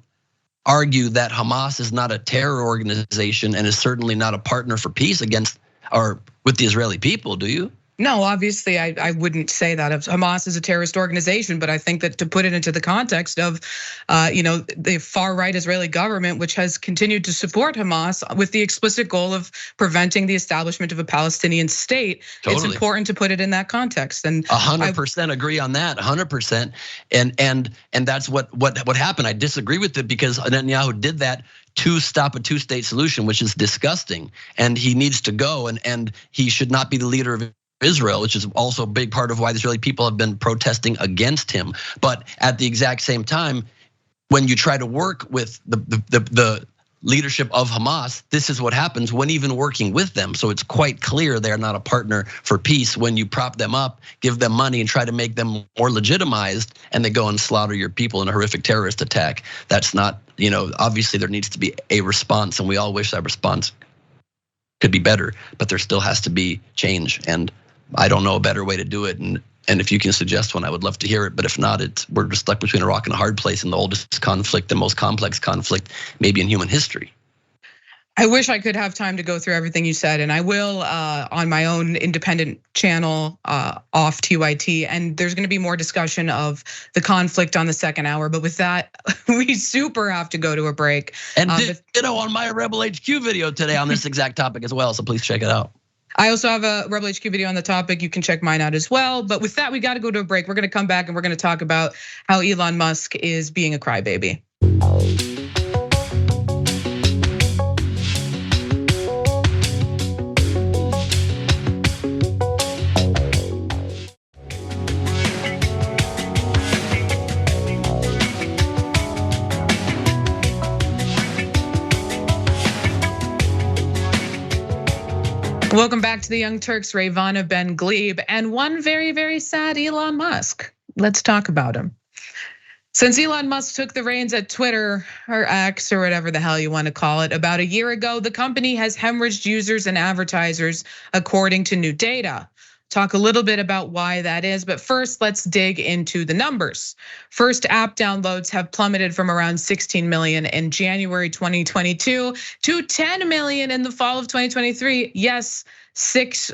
argue that Hamas is not a terror organization and is certainly not a partner for peace against or with the Israeli people, do you? No, obviously I wouldn't say that Hamas is a terrorist organization, but I think that to put it into the context of, the far right Israeli government, which has continued to support Hamas with the explicit goal of preventing the establishment of a Palestinian state, It's important to put it in that context. And 100% agree on that, 100%. And that's what happened. I disagree with it because Netanyahu did that to stop a two-state solution, which is disgusting. And he needs to go, and he should not be the leader of Israel, which is also a big part of why the Israeli people have been protesting against him. But at the exact same time, when you try to work with the leadership of Hamas, this is what happens when even working with them. So it's quite clear they're not a partner for peace when you prop them up, give them money, and try to make them more legitimized, and they go and slaughter your people in a horrific terrorist attack. That's not, obviously there needs to be a response, and we all wish that response could be better, but there still has to be change. And I don't know a better way to do it. And if you can suggest one, I would love to hear it. But if not, we're just stuck between a rock and a hard place in the oldest conflict, the most complex conflict maybe in human history. I wish I could have time to go through everything you said, and I will on my own independent channel off TYT. And there's going to be more discussion of the conflict on the second hour. But with that, we super have to go to a break. And ditto on my Rebel HQ video today on this exact topic as well. So please check it out. I also have a Rebel HQ video on the topic. You can check mine out as well. But with that, we got to go to a break. We're going to come back and we're going to talk about how Elon Musk is being a crybaby. Welcome back to the Young Turks, Rayyvana, Ben Gleib, and one very, very sad Elon Musk. Let's talk about him. Since Elon Musk took the reins at Twitter, or X, or whatever the hell you want to call it, about a year ago, the company has hemorrhaged users and advertisers, according to new data. Talk a little bit about why that is, but first let's dig into the numbers. First, app downloads have plummeted from around 16 million in January 2022 to 10 million in the fall of 2023. Yes, 6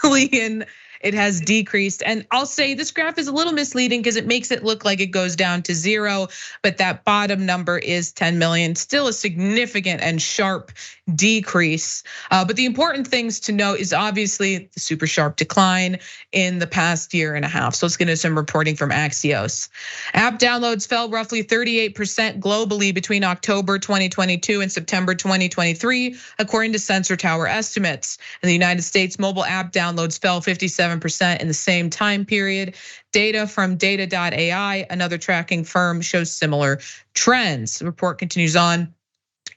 million. It has decreased. And I'll say this graph is a little misleading because it makes it look like it goes down to 0, but that bottom number is 10 million, still a significant and sharp decrease. But the important things to note is obviously the super sharp decline in the past year and a half. So let's get into some reporting from Axios. App downloads fell roughly 38% globally between October 2022 and September 2023, according to Sensor Tower estimates. In the United States, mobile app downloads fell 57% in the same time period. Data from Data.ai, another tracking firm, shows similar trends. The report continues on.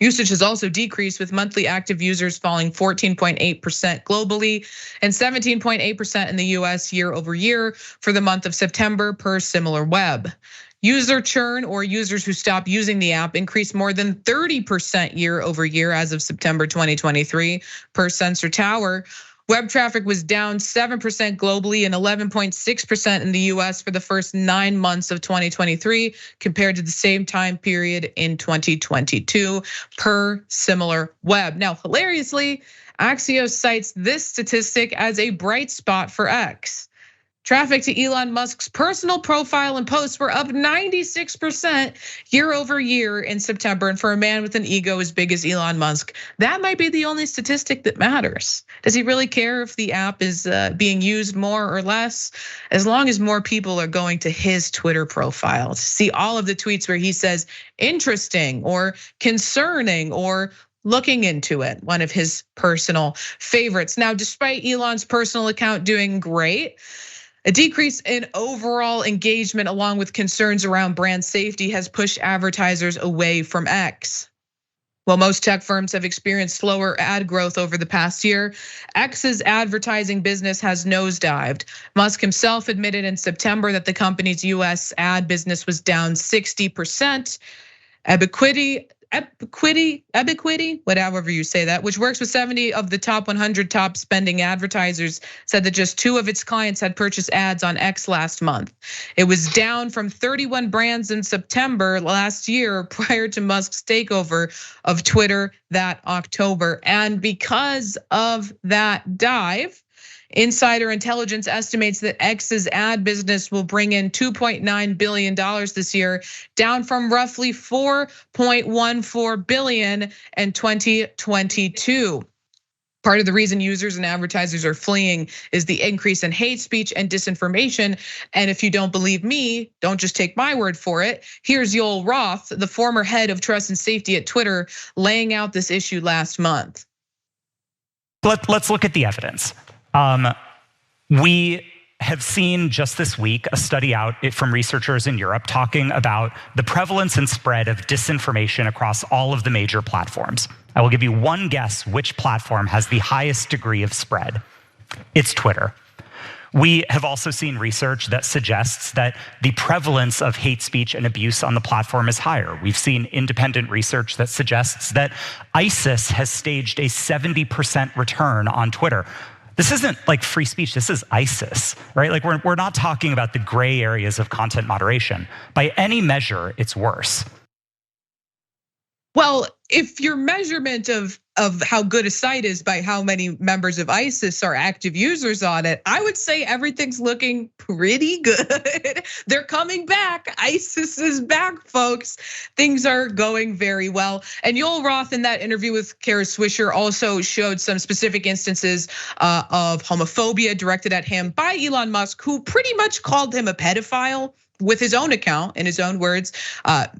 Usage has also decreased, with monthly active users falling 14.8% globally and 17.8% in the US year over year for the month of September, per SimilarWeb. User churn, or users who stop using the app, increased more than 30% year over year as of September 2023, per Sensor Tower. Web traffic was down 7% globally and 11.6% in the US for the first 9 months of 2023 compared to the same time period in 2022, per SimilarWeb. Now, hilariously, Axios cites this statistic as a bright spot for X. Traffic to Elon Musk's personal profile and posts were up 96% year over year in September. And for a man with an ego as big as Elon Musk, that might be the only statistic that matters. Does he really care if the app is being used more or less? As long as more people are going to his Twitter profile to see all of the tweets where he says interesting or concerning or looking into it, one of his personal favorites. Now, despite Elon's personal account doing great, a decrease in overall engagement, along with concerns around brand safety, has pushed advertisers away from X. While most tech firms have experienced slower ad growth over the past year, X's advertising business has nosedived. Musk himself admitted in September that the company's US ad business was down 60%. Ebiquity, whatever you say that, which works with 70 of the top 100 top spending advertisers, said that just 2 of its clients had purchased ads on X last month. It was down from 31 brands in September last year, prior to Musk's takeover of Twitter that October. And because of that dive, Insider Intelligence estimates that X's ad business will bring in $2.9 billion this year, down from roughly $4.14 billion in 2022. Part of the reason users and advertisers are fleeing is the increase in hate speech and disinformation. And if you don't believe me, don't just take my word for it. Here's Yoel Roth, the former head of trust and safety at Twitter, laying out this issue last month. Let's look at the evidence. We have seen just this week a study out from researchers in Europe talking about the prevalence and spread of disinformation across all of the major platforms. I will give you one guess which platform has the highest degree of spread. It's Twitter. We have also seen research that suggests that the prevalence of hate speech and abuse on the platform is higher. We've seen independent research that suggests that ISIS has staged a 70% return on Twitter. This isn't like free speech, this is ISIS, right? Like we're not talking about the gray areas of content moderation. By any measure, it's worse. Well, if your measurement of how good a site is by how many members of ISIS are active users on it, I would say everything's looking pretty good. They're coming back. ISIS is back, folks. Things are going very well. And Yoel Roth, in that interview with Kara Swisher, also showed some specific instances of homophobia directed at him by Elon Musk, who pretty much called him a pedophile. With his own account, in his own words,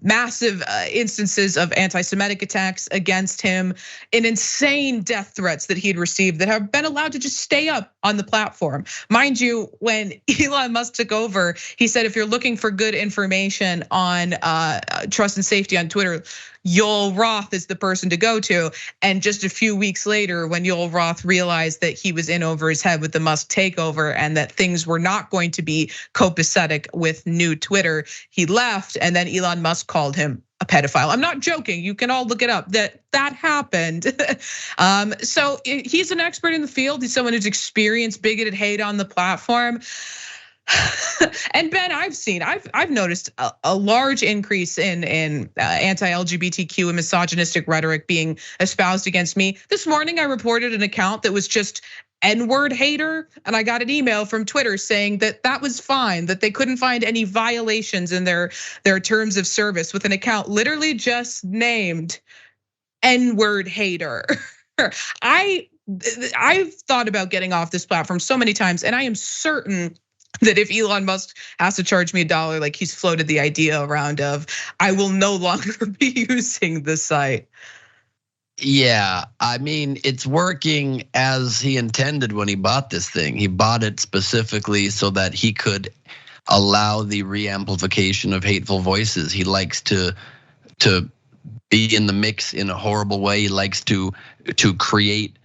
massive instances of anti-Semitic attacks against him, and insane death threats that he'd received that have been allowed to just stay up on the platform. Mind you, when Elon Musk took over, he said, if you're looking for good information on trust and safety on Twitter, Yoel Roth is the person to go to. And just a few weeks later, when Yoel Roth realized that he was in over his head with the Musk takeover and that things were not going to be copacetic with new Twitter, he left, and then Elon Musk called him a pedophile. I'm not joking. You can all look it up. That happened. So he's an expert in the field. He's someone who's experienced bigoted hate on the platform. And Ben, I've noticed a large increase in anti-LGBTQ and misogynistic rhetoric being espoused against me. This morning, I reported an account that was just N-word hater, and I got an email from Twitter saying that was fine, that they couldn't find any violations in their terms of service with an account literally just named N-word hater. I've thought about getting off this platform so many times, and I am certain that if Elon Musk has to charge me $1, like he's floated the idea around of, I will no longer be using the site. Yeah, I mean, it's working as he intended when he bought this thing. He bought it specifically so that he could allow the re-amplification of hateful voices. He likes to be in the mix in a horrible way. He likes to create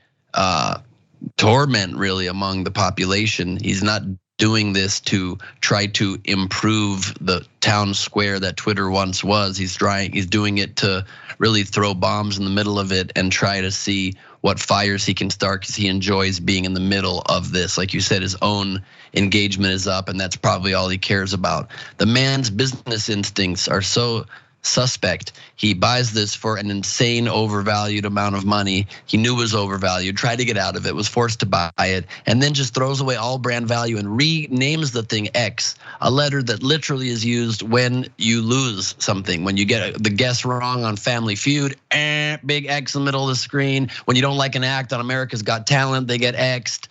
torment really among the population. He's not doing this to try to improve the town square that Twitter once was. He's doing it to really throw bombs in the middle of it and try to see what fires he can start, because he enjoys being in the middle of this. Like you said, his own engagement is up, and that's probably all he cares about. The man's business instincts are so suspect. He buys this for an insane overvalued amount of money. He knew it was overvalued, tried to get out of it, was forced to buy it, and then just throws away all brand value and renames the thing X, a letter that literally is used when you lose something. When you get the guess wrong on Family Feud, big X in the middle of the screen. When you don't like an act on America's Got Talent, they get X'd.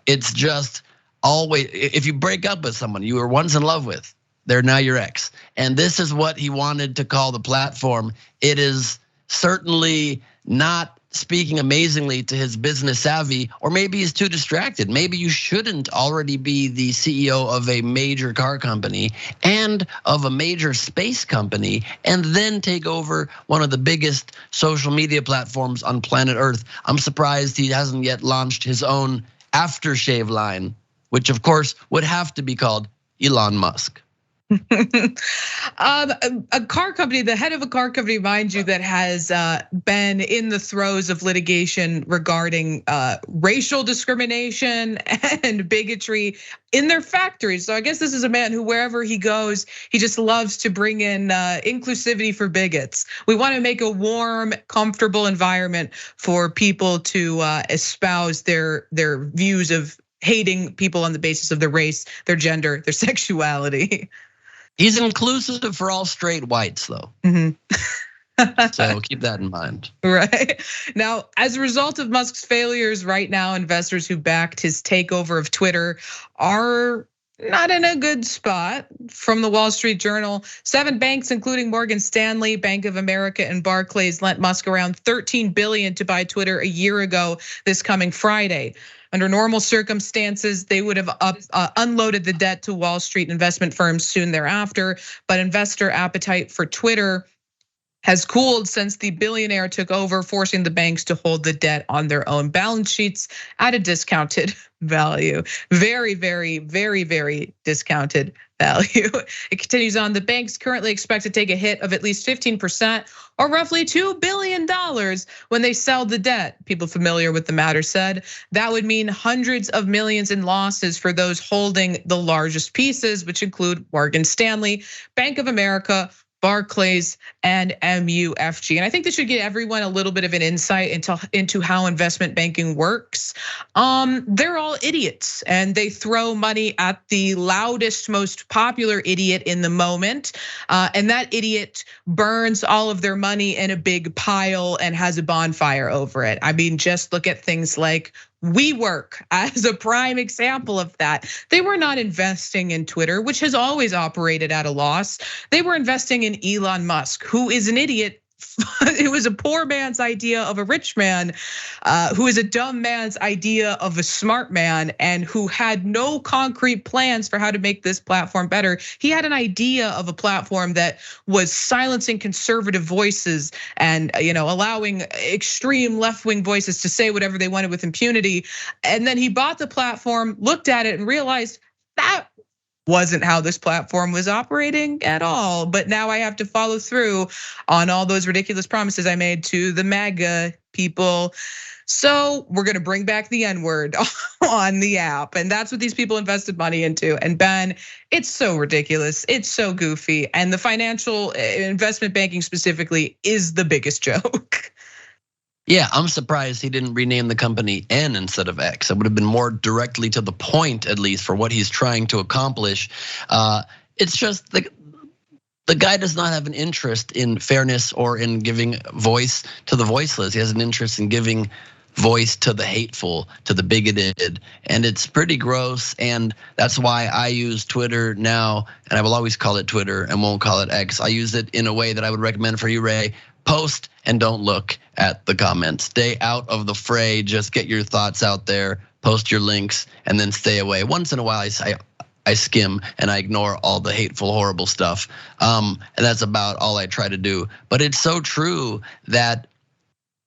It's just always, if you break up with someone you were once in love with, they're now your ex. And this is what he wanted to call the platform. It is certainly not speaking amazingly to his business savvy, or maybe he's too distracted. Maybe you shouldn't already be the CEO of a major car company and of a major space company and then take over one of the biggest social media platforms on planet Earth. I'm surprised he hasn't yet launched his own aftershave line, which of course would have to be called Elon Musk. A car company, the head of a car company, mind you, that has been in the throes of litigation regarding racial discrimination and bigotry in their factories. So I guess this is a man who, wherever he goes, he just loves to bring in inclusivity for bigots. We want to make a warm, comfortable environment for people to espouse their views of hating people on the basis of their race, their gender, their sexuality. He's inclusive for all straight whites, though. So keep that in mind. Right. Now, as a result of Musk's failures right now, investors who backed his takeover of Twitter are not in a good spot. From the Wall Street Journal, 7 banks, including Morgan Stanley, Bank of America, and Barclays, lent Musk around $13 billion to buy Twitter a year ago this coming Friday. Under normal circumstances, they would have unloaded the debt to Wall Street investment firms soon thereafter, but investor appetite for Twitter has cooled since the billionaire took over, forcing the banks to hold the debt on their own balance sheets at a discounted value. Very, very, very, very discounted value. It continues on. The banks currently expect to take a hit of at least 15%, or roughly $2 billion when they sell the debt. People familiar with the matter said that would mean hundreds of millions in losses for those holding the largest pieces, which include Morgan Stanley, Bank of America, Barclays, and MUFG. And I think this should give everyone a little bit of an insight into how investment banking works. They're all idiots, and they throw money at the loudest, most popular idiot in the moment. And that idiot burns all of their money in a big pile and has a bonfire over it. I mean, just look at things like WeWork as a prime example of that. They were not investing in Twitter, which has always operated at a loss. They were investing in Elon Musk, who is an idiot it was a poor man's idea of a rich man, who is a dumb man's idea of a smart man, and who had no concrete plans for how to make this platform better. He had an idea of a platform that was silencing conservative voices and allowing extreme left-wing voices to say whatever they wanted with impunity. And then he bought the platform, looked at it, and realized that wasn't how this platform was operating at all. But now I have to follow through on all those ridiculous promises I made to the MAGA people. So we're gonna bring back the N-word on the app. And that's what these people invested money into. And Ben, it's so ridiculous. It's so goofy. And the financial investment banking specifically is the biggest joke. Yeah, I'm surprised he didn't rename the company N instead of X. It would have been more directly to the point, at least, for what he's trying to accomplish. It's just the guy does not have an interest in fairness or in giving voice to the voiceless. He has an interest in giving voice to the hateful, to the bigoted, and it's pretty gross. And that's why I use Twitter now, and I will always call it Twitter and won't call it X. I use it in a way that I would recommend for you, Ray. Post and don't look at the comments. Stay out of the fray. Just get your thoughts out there. Post your links and then stay away. Once in a while, I skim and I ignore all the hateful, horrible stuff. And that's about all I try to do. But it's so true that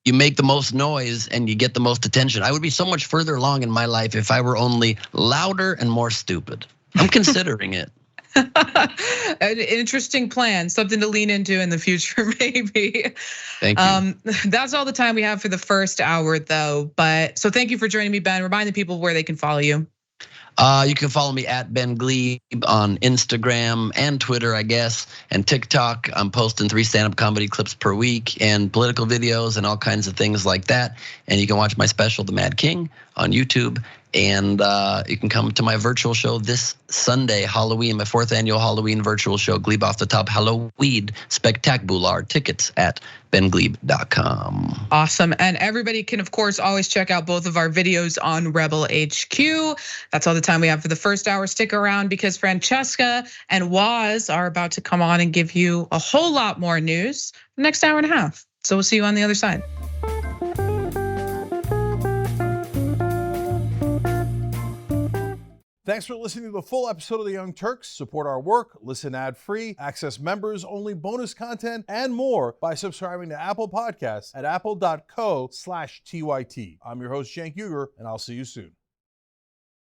you make the most noise and you get the most attention. I would be so much further along in my life if I were only louder and more stupid. I'm considering it. An interesting plan, something to lean into in the future, maybe. Thank you. That's all the time we have for the first hour, though. But so thank you for joining me, Ben. Remind the people where they can follow you. You can follow me at Ben Gleib on Instagram and Twitter, I guess, and TikTok. I'm posting 3 stand-up comedy clips per week and political videos and all kinds of things like that. And you can watch my special, The Mad King, on YouTube. And you can come to my virtual show this Sunday, Halloween, my 4th annual Halloween virtual show, Gleib Off the Top Halloween Spectacular. Tickets at bengleib.com. Awesome. And everybody can, of course, always check out both of our videos on Rebel HQ. That's all the time we have for the first hour. Stick around because Francesca and Waz are about to come on and give you a whole lot more news the next hour and a half. So we'll see you on the other side. Thanks for listening to the full episode of The Young Turks. Support our work, listen ad-free, access members-only bonus content, and more by subscribing to Apple Podcasts at apple.co/TYT. I'm your host, Cenk Uygur, and I'll see you soon.